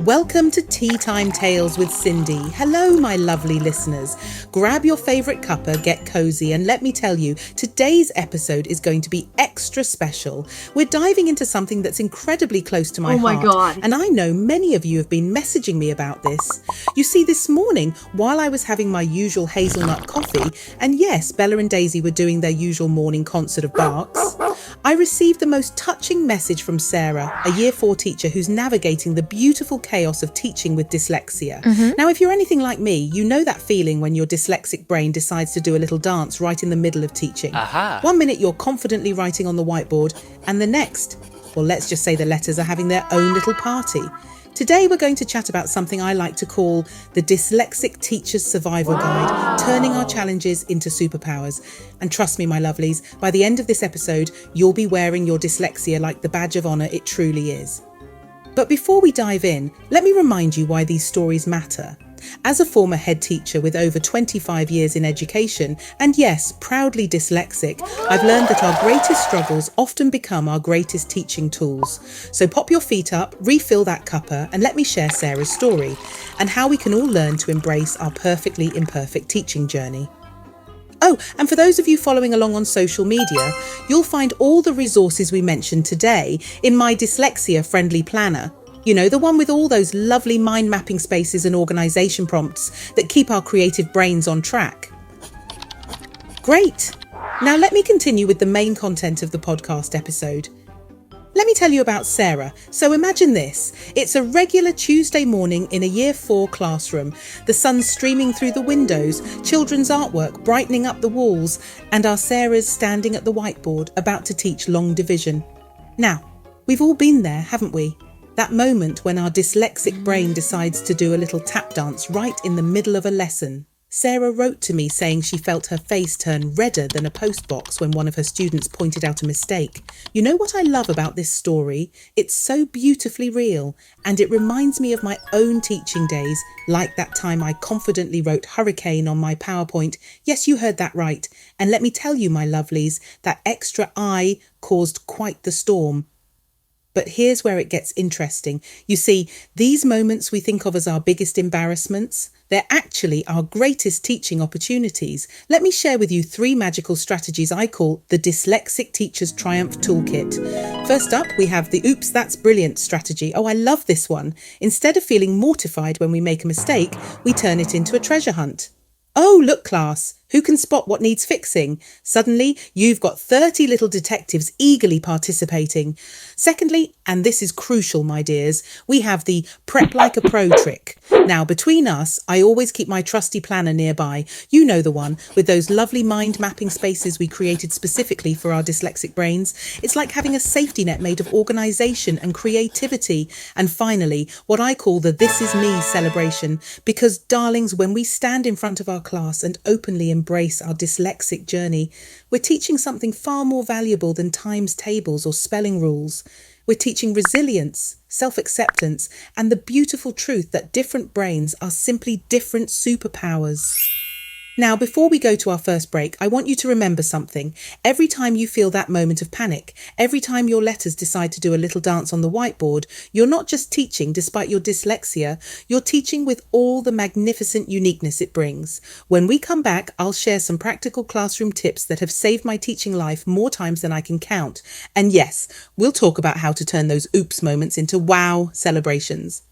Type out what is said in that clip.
Welcome to Tea Time Tales with Cindy. Hello, my lovely listeners. Grab your favourite cuppa, get cosy, and let me tell you, today's episode is going to be extra special. We're diving into something that's incredibly close to my heart. Oh my God. And I know many of you have been messaging me about this. You see, this morning, while I was having my usual hazelnut coffee, and yes, Bella and Daisy were doing their usual morning concert of barks, I received the most touching message from Sarah, a Year 4 teacher who's navigating the beautiful chaos of teaching with dyslexia. Now, if you're anything like me, you know that feeling when your dyslexic brain decides to do a little dance right in the middle of teaching. One minute you're confidently writing on the whiteboard, and the next, well, let's just say the letters are having their own little party. Today we're going to chat about something I like to call the Dyslexic Teacher's Survival Guide, turning our challenges into superpowers. And trust me, my lovelies, by the end of this episode, you'll be wearing your dyslexia like the badge of honour it truly is. But before we dive in, let me remind you why these stories matter. As a former head teacher with over 25 years in education, and yes, proudly dyslexic, I've learned that our greatest struggles often become our greatest teaching tools. So pop your feet up, refill that cuppa, and let me share Sarah's story, and how we can all learn to embrace our perfectly imperfect teaching journey. Oh, and for those of you following along on social media, you'll find all the resources we mentioned today in my dyslexia-friendly planner. You know, the one with all those lovely mind mapping spaces and organisation prompts that keep our creative brains on track. Great! Now let me continue with the main content of the podcast episode. Let me tell you about Sarah. So imagine this. It's a regular Tuesday morning in a Year 4 classroom. The sun's streaming through the windows, children's artwork brightening up the walls, and our Sarah's standing at the whiteboard about to teach long division. Now, we've all been there, haven't we? That moment when our dyslexic brain decides to do a little tap dance right in the middle of a lesson. Sarah wrote to me saying she felt her face turn redder than a postbox when one of her students pointed out a mistake. You know what I love about this story? It's so beautifully real, and it reminds me of my own teaching days, like that time I confidently wrote hurricane on my PowerPoint. Yes, you heard that right. And let me tell you, my lovelies, that extra I caused quite the storm. But here's where it gets interesting. You see, these moments we think of as our biggest embarrassments, they're actually our greatest teaching opportunities. Let me share with you 3 magical strategies I call the Dyslexic Teacher's Triumph Toolkit. First up, we have the Oops, That's Brilliant strategy. Oh, I love this one. Instead of feeling mortified when we make a mistake, we turn it into a treasure hunt. Oh, look, class, who can spot what needs fixing? Suddenly, you've got 30 little detectives eagerly participating. Secondly, and this is crucial, my dears, we have the prep like a pro trick. Now, between us, I always keep my trusty planner nearby. You know the one, with those lovely mind mapping spaces we created specifically for our dyslexic brains. It's like having a safety net made of organisation and creativity. And finally, what I call the This Is Me celebration. Because, darlings, when we stand in front of our class and openly embrace our dyslexic journey, we're teaching something far more valuable than times tables or spelling rules. We're teaching resilience, self-acceptance, and the beautiful truth that different brains are simply different superpowers. Now, before we go to our first break, I want you to remember something. Every time you feel that moment of panic, every time your letters decide to do a little dance on the whiteboard, you're not just teaching despite your dyslexia, you're teaching with all the magnificent uniqueness it brings. When we come back, I'll share some practical classroom tips that have saved my teaching life more times than I can count. And yes, we'll talk about how to turn those oops moments into wow celebrations.